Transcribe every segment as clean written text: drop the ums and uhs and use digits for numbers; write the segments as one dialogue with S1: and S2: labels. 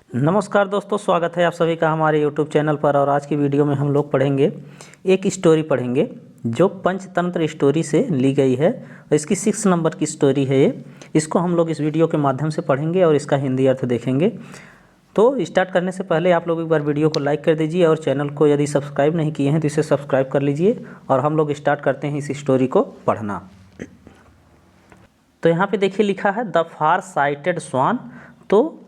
S1: नमस्कार दोस्तों, स्वागत है आप सभी का हमारे YouTube चैनल पर। और आज की वीडियो में हम लोग पढ़ेंगे, एक स्टोरी पढ़ेंगे जो पंचतंत्र स्टोरी से ली गई है। और इसकी 6 नंबर की स्टोरी है ये। इसको हम लोग इस वीडियो के माध्यम से पढ़ेंगे और इसका हिंदी अर्थ देखेंगे। तो स्टार्ट करने से पहले आप लोग एक बार वीडियो को लाइक कर दीजिए और चैनल को यदि सब्सक्राइब नहीं किए हैं तो इसे सब्सक्राइब कर लीजिए। और हम लोग स्टार्ट करते हैं इस स्टोरी को पढ़ना। तो यहाँ पे देखिए लिखा है द फार साइटेड स्वान। तो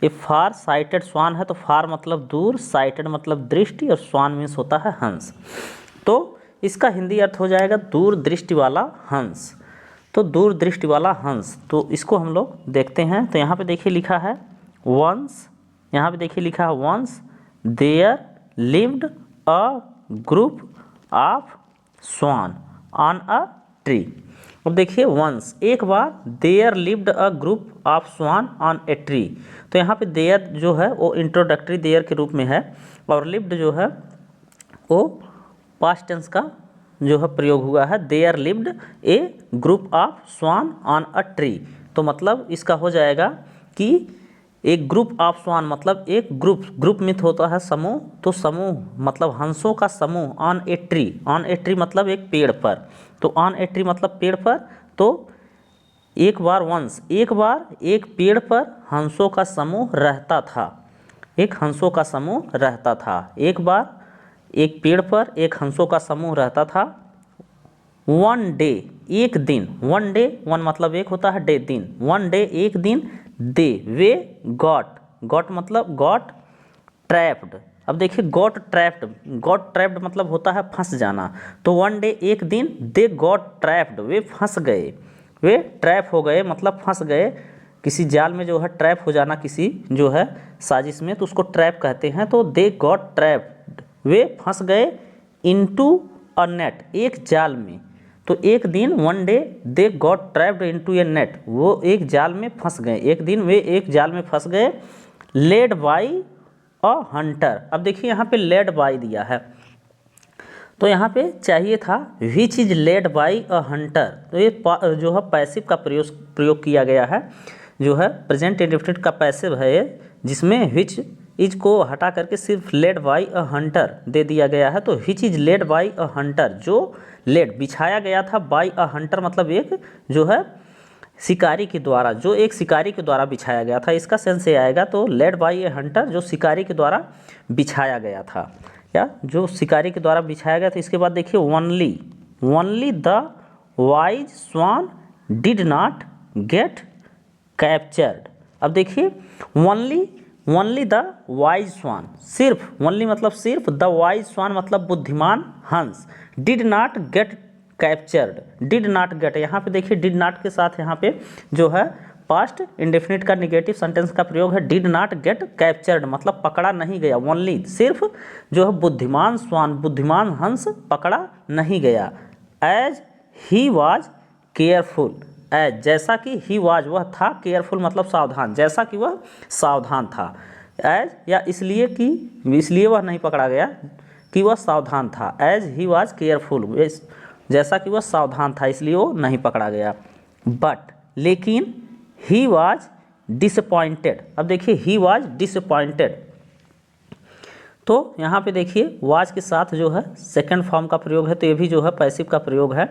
S1: ये फार साइटेड स्वान है, तो फार मतलब दूर, साइटेड मतलब दृष्टि, और स्वान मीन्स होता है हंस। तो इसका हिंदी अर्थ हो जाएगा दूर दृष्टि वाला हंस। तो दूर दृष्टि वाला हंस, तो इसको हम लोग देखते हैं। तो यहाँ पे देखिए लिखा है वंस, यहाँ पे देखिए लिखा है once there lived a group of swan on a tree. अब देखिए वंस, एक बार, there lived a group of swan on a tree. तो यहाँ पे देयर जो है वो इंट्रोडक्टरी देयर के रूप में है, और लिव्ड जो है वो पास्ट टेंस का जो है प्रयोग हुआ है। There lived a group of swan on a tree. तो मतलब इसका हो जाएगा कि एक ग्रुप ऑफ स्वान मतलब एक ग्रुप मिथ होता है समूह। तो समूह मतलब हंसों का समूह on a tree, on a tree मतलब एक पेड़ पर। तो ऑन ए ट्री मतलब पेड़ पर। तो एक बार वंस, एक बार एक पेड़ पर हंसों का समूह रहता था। एक हंसों का समूह रहता था। एक बार एक पेड़ पर एक हंसों का समूह रहता था। वन डे, एक दिन, वन डे, वन मतलब एक होता है, डे दिन, वन डे एक दिन, दे वे गॉट, गॉट मतलब गॉट ट्रैप्ड। अब देखिए गॉट ट्रैप्ड मतलब होता है फंस जाना। तो वन डे एक दिन, दे गॉट ट्रैप्ड, वे फंस गए, वे ट्रैप हो गए मतलब फंस गए। किसी जाल में जो है ट्रैप हो जाना, किसी जो है साजिश में, तो उसको ट्रैप कहते हैं। तो दे गॉट ट्रैप्ड, वे फंस गए, इनटू अ नेट, एक जाल में। तो एक दिन, one day they got trapped into A net, वो एक जाल में फंस गए, एक दिन वे एक जाल में फंस गए। Led by a Hunter. अब देखिए यहाँ पे लेड बाई दिया है, तो यहाँ पे चाहिए था which is led by a Hunter. तो ये जो है पैसिव का प्रयोग किया गया है, जो है प्रेजेंट इंडेफिनिट का पैसिव है ये, जिसमें विच इज को हटा करके सिर्फ लेड बाई अ हंटर दे दिया गया है। तो which is led by a Hunter, जो लेड बिछाया गया था, बाई अ हंटर मतलब एक जो है शिकारी के द्वारा, जो एक शिकारी के द्वारा बिछाया गया था, इसका सेंस ये आएगा। तो लेड बाई ए हंटर, जो शिकारी के द्वारा बिछाया गया था, या जो शिकारी के द्वारा बिछाया गया था। इसके बाद देखिए only, only the wise swan did not get captured. अब देखिए only, only the wise swan, सिर्फ, वनली मतलब सिर्फ, द वाइज स्वान मतलब बुद्धिमान हंस, did not get captured, did not gate, यहाँ पे देखिए डिड नॉट के साथ यहाँ पे जो है पास्ट इंडेफिनिट का निगेटिव सेंटेंस का प्रयोग है। डिड नॉट गेट कैप्चर्ड मतलब पकड़ा नहीं गया, ओनली सिर्फ जो है बुद्धिमान स्वान, बुद्धिमान हंस पकड़ा नहीं गया। As he was careful, as जैसा कि ही वाज वह था, केयरफुल मतलब सावधान, जैसा कि वह सावधान था। एज या इसलिए कि, इसलिए वह नहीं पकड़ा गया कि वह सावधान था। एज ही वाज केयरफुल, जैसा कि वह सावधान था इसलिए वो नहीं पकड़ा गया। बट लेकिन ही वाज डिसअपॉइंटेड। अब देखिए ही वाज डिसअपॉइंटेड, तो यहाँ पे देखिए वाज के साथ जो है सेकंड फॉर्म का प्रयोग है, तो ये भी जो है पैसिव का प्रयोग है,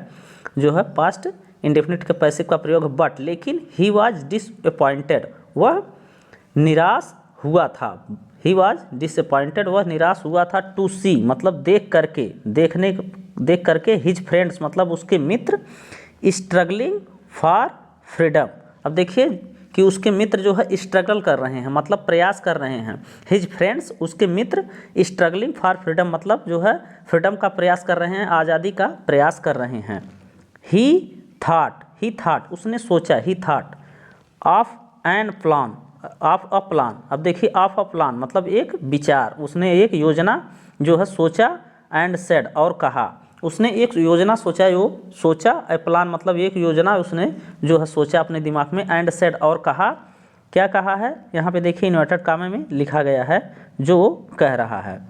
S1: जो है पास्ट इंडेफिनिट के पैसिव का प्रयोग है। बट लेकिन ही वाज डिसअपॉइंटेड, वह निराश हुआ था। ही वाज डिसअपॉइंटेड, वह निराश हुआ था। टू सी मतलब देख करके, देख करके, हिज फ्रेंड्स मतलब उसके मित्र, स्ट्रगलिंग फॉर फ्रीडम। अब देखिए कि उसके मित्र जो है स्ट्रगल कर रहे हैं मतलब प्रयास कर रहे हैं। हिज फ्रेंड्स उसके मित्र, स्ट्रगलिंग फॉर फ्रीडम मतलब जो है फ्रीडम का प्रयास कर रहे हैं, आज़ादी का प्रयास कर रहे हैं। ही थाट उसने सोचा, he thought of an plan, of a plan. अब देखिए ऑफ अ प्लान मतलब एक विचार, उसने एक योजना जो है सोचा, एंड सेड और कहा, उसने एक योजना सोचा, यो सोचा, ए प्लान मतलब एक योजना उसने जो है सोचा अपने दिमाग में, एंड सेड और कहा। क्या कहा है यहाँ पे देखिए इन्वर्टेड कामे में लिखा गया है जो वो कह रहा है।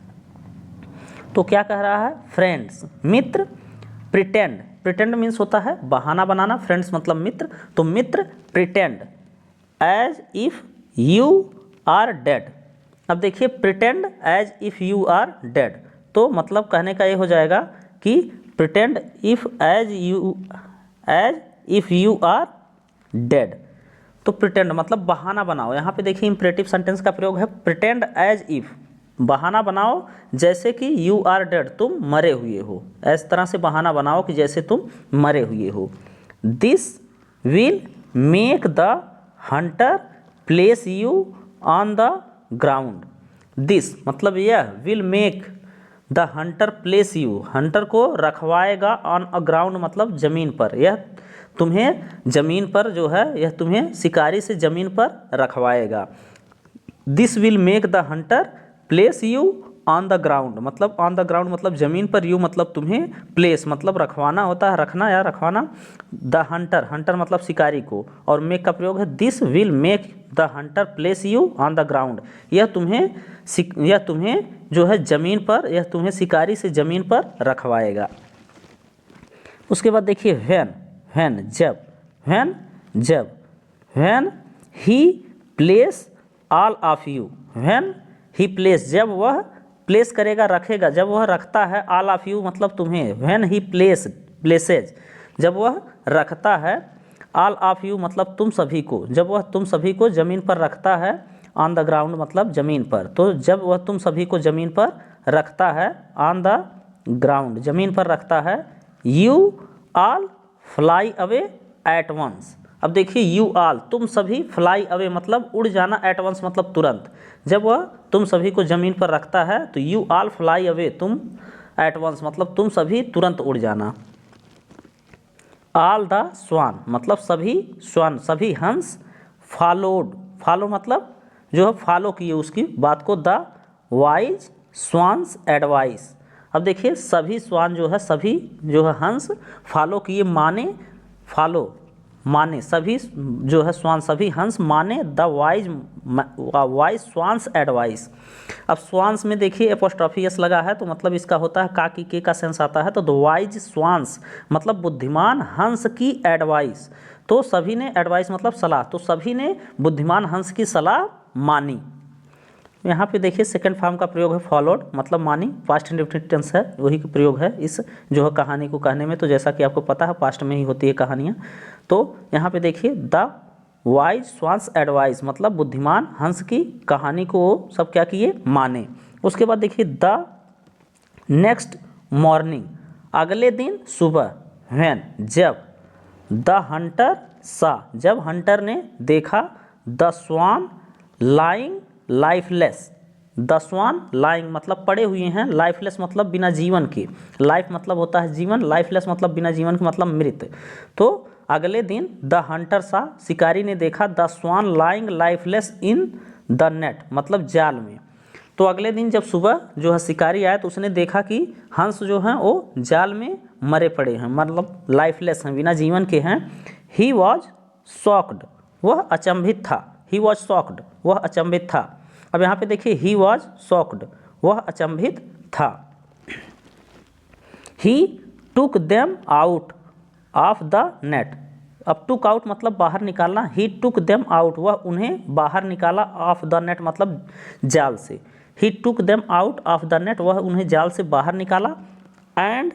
S1: तो क्या कह रहा है, फ्रेंड्स मित्र, प्रिटेंड, प्रिटेंड मीन्स होता है बहाना बनाना, फ्रेंड्स मतलब मित्र, तो मित्र pretend as if you are dead. अब देखिए pretend as if you are dead, तो मतलब कहने का ये हो जाएगा कि pretend as if you are dead. तो प्रिटेंड मतलब बहाना बनाओ। यहाँ पे देखिए इम्परेटिव सेंटेंस का प्रयोग है, प्रिटेंड एज इफ़, बहाना बनाओ जैसे कि यू आर डेड, तुम मरे हुए हो। इस तरह से बहाना बनाओ कि जैसे तुम मरे हुए हो। This will make the hunter place you on the ground. This मतलब यह will make the hunter place you, Hunter को रखवाएगा ऑन अ ग्राउंड मतलब ज़मीन पर, यह तुम्हें ज़मीन पर जो है यह तुम्हें शिकारी से ज़मीन पर रखवाएगा। This will make the hunter place you on the ground, मतलब ऑन द ग्राउंड मतलब ज़मीन पर, यू मतलब तुम्हें, प्लेस मतलब रखवाना होता है, रखना या रखवाना। द हंटर, हंटर मतलब शिकारी को, और मेक का प्रयोग है। This will make the hunter place you on the ground, यह तुम्हें जो है ज़मीन पर, यह तुम्हें शिकारी से ज़मीन पर रखवाएगा। उसके बाद देखिए व्हेन जब, when he place all of you, when he place जब वह प्लेस करेगा, रखेगा, जब वह रखता है, ऑल ऑफ यू मतलब तुम्हें, व्हेन ही प्लेसेज जब वह रखता है, ऑल ऑफ यू मतलब तुम सभी को, जब वह तुम सभी को ज़मीन पर रखता है, ऑन द ग्राउंड मतलब ज़मीन पर, तो जब वह तुम सभी को ज़मीन पर रखता है, ऑन द ग्राउंड ज़मीन पर रखता है, you all fly away at once. अब देखिए यू ऑल तुम सभी, फ्लाई अवे मतलब उड़ जाना, एट वंस मतलब तुरंत, जब वह तुम सभी को ज़मीन पर रखता है तो यू ऑल फ्लाई अवे, तुम एट वंस मतलब तुम सभी तुरंत उड़ जाना। ऑल द स्वान मतलब सभी स्वान, सभी हंस, फॉलोड, फॉलो मतलब जो है फॉलो किए उसकी बात को, द वाइज स्वान्स एडवाइस। अब देखिए सभी स्वान जो है, सभी जो है हंस फॉलो किए, माने, फॉलो माने, सभी जो है स्वान, सभी हंस माने द वाइज स्वान्स एडवाइस। अब स्वान्स में देखिए एपोस्ट्रॉफी एस लगा है, तो मतलब इसका होता है का की के का सेंस आता है, तो द वाइज स्वान्स मतलब बुद्धिमान हंस की एडवाइस, तो सभी ने, एडवाइस मतलब सलाह, तो सभी ने बुद्धिमान हंस की सलाह मानी। यहाँ पे देखिए सेकंड फॉर्म का प्रयोग है फॉलोड मतलब मानी, पास्ट इंडेफिनिट टेंस है, वही का प्रयोग है इस जो है कहानी को कहने में, तो जैसा कि आपको पता है पास्ट में ही होती है कहानियाँ। तो यहाँ पे देखिए द वाइज स्वान्स एडवाइस मतलब बुद्धिमान हंस की कहानी को सब क्या किए, माने। उसके बाद देखिए द नेक्स्ट मॉर्निंग अगले दिन सुबह, व्हेन जब, द हंटर सा जब हंटर ने देखा, the swan lying lifeless, the swan lying मतलब पड़े हुए हैं, लाइफलेस मतलब बिना जीवन के, लाइफ मतलब होता है जीवन, लाइफलेस मतलब बिना जीवन के मतलब मृत। तो अगले दिन द हंटर सा शिकारी ने देखा, the swan lying lifeless in the net मतलब जाल में। तो अगले दिन जब सुबह जो है शिकारी आया तो उसने देखा कि हंस जो हैं वो जाल में मरे पड़े हैं, मतलब लाइफलेस हैं, बिना जीवन के हैं। ही वॉज शॉक्ड वह अचंभित था, ही वॉज शॉक्ड वह अचंभित था। अब यहाँ पे देखिए ही वॉज शॉक्ड वह अचंभित था। He took them out of the net, अब टुक आउट मतलब बाहर निकालना, ही टुक देम आउट वह उन्हें बाहर निकाला, ऑफ द नेट मतलब जाल से, he took them out of the net वह उन्हें जाल से बाहर निकाला, एंड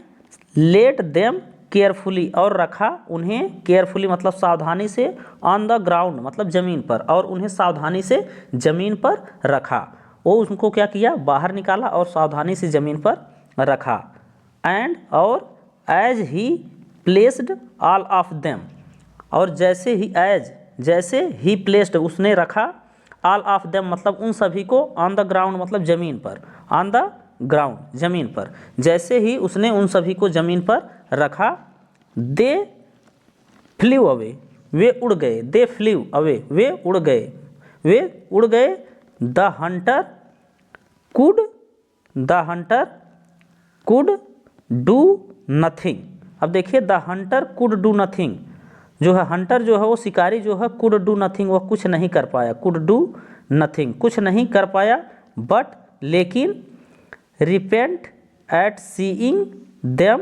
S1: लेट देम केयरफुली और रखा उन्हें, केयरफुली मतलब सावधानी से, ऑन द ग्राउंड मतलब ज़मीन पर, और उन्हें सावधानी से ज़मीन पर रखा, वो उनको क्या किया, बाहर निकाला और सावधानी से ज़मीन पर रखा। एंड और as he placed all of them, और जैसे ही प्लेस्ड उसने रखा, ऑल ऑफ देम मतलब उन सभी को, ऑन द ग्राउंड मतलब ज़मीन पर, ऑन द ग्राउंड ज़मीन पर, जैसे ही उसने उन सभी को ज़मीन पर रखा, दे फ्ल्यू अवे वे उड़ गए, दे फ्ल्यू अवे वे उड़ गए, the Hunter could do nothing. अब देखिए the Hunter could do nothing, जो है हंटर जो है वो शिकारी जो है, कुड डू नथिंग वह कुछ नहीं कर पाया, कुड डू नथिंग कुछ नहीं कर पाया, बट लेकिन repent at seeing them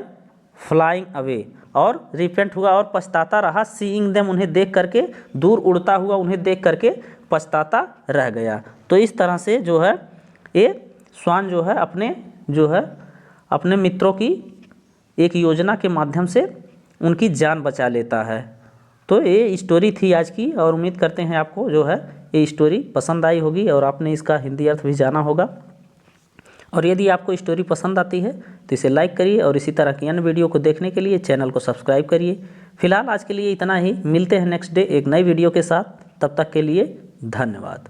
S1: flying away, और रिपेंट हुआ और पछताता रहा, सीइंग देम उन्हें देख करके, दूर उड़ता हुआ उन्हें देख करके पछताता रह गया। तो इस तरह से जो है ये श्वान जो है अपने मित्रों की एक योजना के माध्यम से उनकी जान बचा लेता है। तो ये स्टोरी थी आज की, और उम्मीद करते हैं आपको जो है ये स्टोरी पसंद आई होगी और आपने इसका हिंदी अर्थ भी जाना होगा। और यदि आपको स्टोरी पसंद आती है तो इसे लाइक करिए और इसी तरह की अन्य वीडियो को देखने के लिए चैनल को सब्सक्राइब करिए। फिलहाल आज के लिए इतना ही, मिलते हैं नेक्स्ट डे एक नई वीडियो के साथ। तब तक के लिए धन्यवाद।